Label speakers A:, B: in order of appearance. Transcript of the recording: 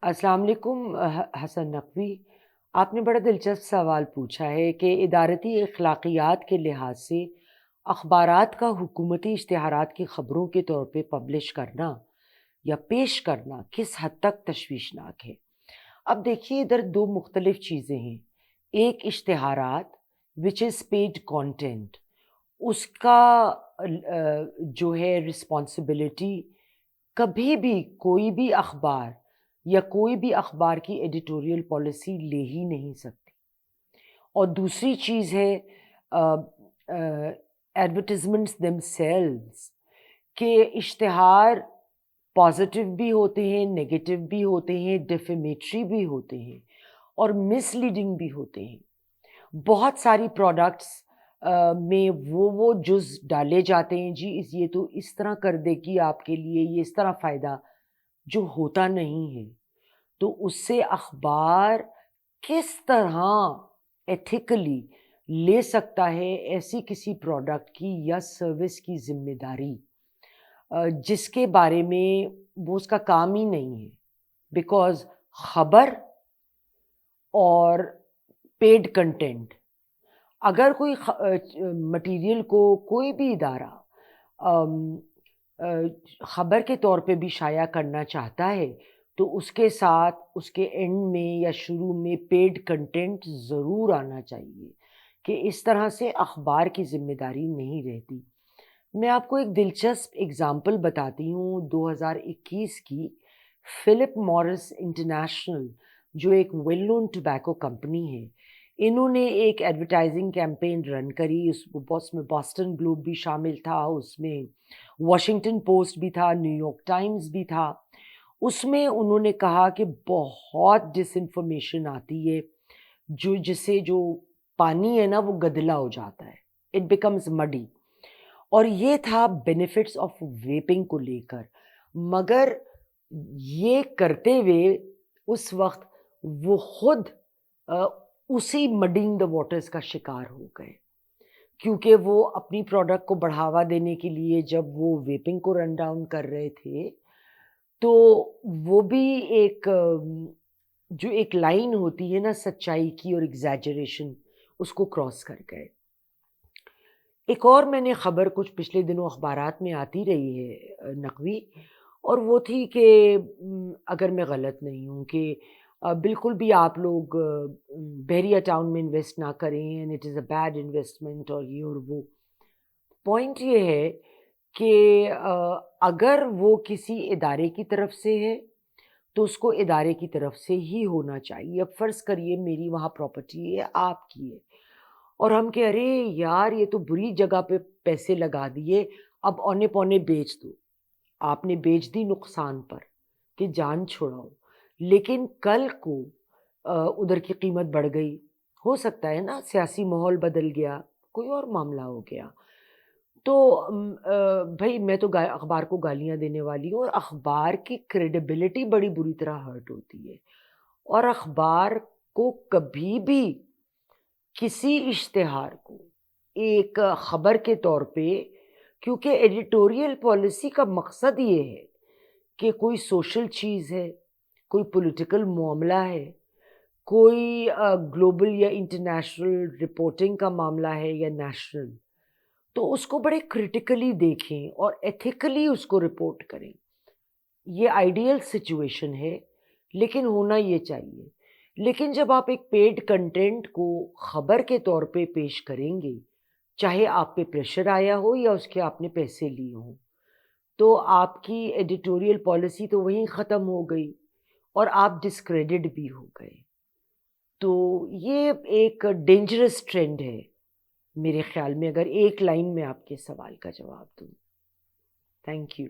A: السلام علیکم حسن نقوی، آپ نے بڑا دلچسپ سوال پوچھا ہے کہ ادارتی اخلاقیات کے لحاظ سے اخبارات کا حکومتی اشتہارات کی خبروں کے طور پہ پبلش کرنا یا پیش کرنا کس حد تک تشویشناک ہے۔ اب دیکھیے، ادھر دو مختلف چیزیں ہیں۔ ایک اشتہارات وچ از پیڈ کانٹینٹ، اس کا جو ہے رسپانسبلٹی کبھی بھی کوئی بھی اخبار یا کوئی بھی اخبار کی ایڈیٹوریل پالیسی لے ہی نہیں سکتی۔ اور دوسری چیز ہے ایڈورٹیزمنٹس دیم سیلز، کہ اشتہار پازیٹیو بھی ہوتے ہیں، نگیٹو بھی ہوتے ہیں، ڈیفیمیٹری بھی ہوتے ہیں اور مس لیڈنگ بھی ہوتے ہیں۔ بہت ساری پروڈکٹس میں وہ جز ڈالے جاتے ہیں، جی یہ تو اس طرح کر دے گی آپ کے لیے، یہ اس طرح فائدہ، جو ہوتا نہیں ہے۔ تو اس سے اخبار کس طرح ایتھیکلی لے سکتا ہے ایسی کسی پروڈکٹ کی یا سروس کی ذمہ داری جس کے بارے میں وہ اس کا کام ہی نہیں ہے؟ بیکاز خبر اور پیڈ کنٹینٹ، اگر کوئی مٹیریل کو کوئی بھی ادارہ خبر کے طور پہ بھی شائع کرنا چاہتا ہے تو اس کے ساتھ اس کے اینڈ میں یا شروع میں پیڈ کنٹینٹ ضرور آنا چاہیے، کہ اس طرح سے اخبار کی ذمہ داری نہیں رہتی۔ میں آپ کو ایک دلچسپ اگزامپل بتاتی ہوں 2021 کی۔ فلپ مورس انٹرنیشنل، جو ایک ویل نون ٹبیکو کمپنی ہے، انہوں نے ایک ایڈورٹائزنگ کیمپین رن کری۔ اس میں باسٹن گلوب بھی شامل تھا، اس میں واشنگٹن پوسٹ بھی تھا، نیو یارک ٹائمز بھی تھا۔ اس میں انہوں نے کہا کہ بہت ڈس انفارمیشن آتی ہے، جو پانی ہے نا وہ گدلا ہو جاتا ہے، اٹ بیکمز مڈی۔ اور یہ تھا بینیفٹس آف ویپنگ کو لے کر، مگر یہ کرتے ہوئے اس وقت وہ خود اسی مڈنگ دا واٹرز کا شکار ہو گئے، کیونکہ وہ اپنی پروڈکٹ کو بڑھاوا دینے کے لیے جب وہ ویپنگ کو رن ڈاؤن کر رہے تھے تو وہ بھی جو ایک لائن ہوتی ہے نا سچائی کی اور ایگزیجریشن، اس کو کراس کر گئے۔ ایک اور میں نے خبر کچھ پچھلے دنوں اخبارات میں آتی رہی ہے نقوی، اور وہ تھی کہ اگر میں غلط نہیں ہوں کہ بالکل بھی آپ لوگ بحریہ ٹاؤن میں انویسٹ نہ کریں، and it is a bad investment, اور یہ اور وہ۔ پوائنٹ یہ ہے کہ اگر وہ کسی ادارے کی طرف سے ہے تو اس کو ادارے کی طرف سے ہی ہونا چاہیے۔ اب فرض کریے میری وہاں پراپرٹی ہے، آپ کی ہے، اور ہم کہ ارے یار یہ تو بری جگہ پہ پیسے لگا دیے، اب اونے پونے بیچ دو۔ آپ نے بیچ دی نقصان پر کہ جان چھوڑاؤ، لیکن کل کو ادھر کی قیمت بڑھ گئی، ہو سکتا ہے نا سیاسی ماحول بدل گیا، کوئی اور معاملہ ہو گیا، تو بھائی میں تو اخبار کو گالیاں دینے والی ہوں، اور اخبار کی کریڈیبلٹی بڑی بری طرح ہرٹ ہوتی ہے۔ اور اخبار کو کبھی بھی کسی اشتہار کو ایک خبر کے طور پہ، کیونکہ ایڈیٹوریل پالیسی کا مقصد یہ ہے کہ کوئی سوشل چیز ہے، کوئی پولیٹیکل معاملہ ہے، کوئی گلوبل یا انٹرنیشنل رپورٹنگ کا معاملہ ہے یا نیشنل، تو اس کو بڑے کریٹیکلی دیکھیں اور ایتھیکلی اس کو رپورٹ کریں۔ یہ آئیڈیل سچویشن ہے، لیکن ہونا یہ چاہیے۔ لیکن جب آپ ایک پیڈ کنٹینٹ کو خبر کے طور پہ پیش کریں گے، چاہے آپ پہ پریشر آیا ہو یا اس کے آپ نے پیسے لیے ہوں، تو آپ کی ایڈیٹوریل پالیسی تو وہیں ختم ہو گئی اور آپ ڈسکریڈٹ بھی ہو گئے۔ تو یہ ایک ڈینجرس ٹرینڈ ہے میرے خیال میں، اگر ایک لائن میں آپ کے سوال کا جواب دوں۔ Thank you.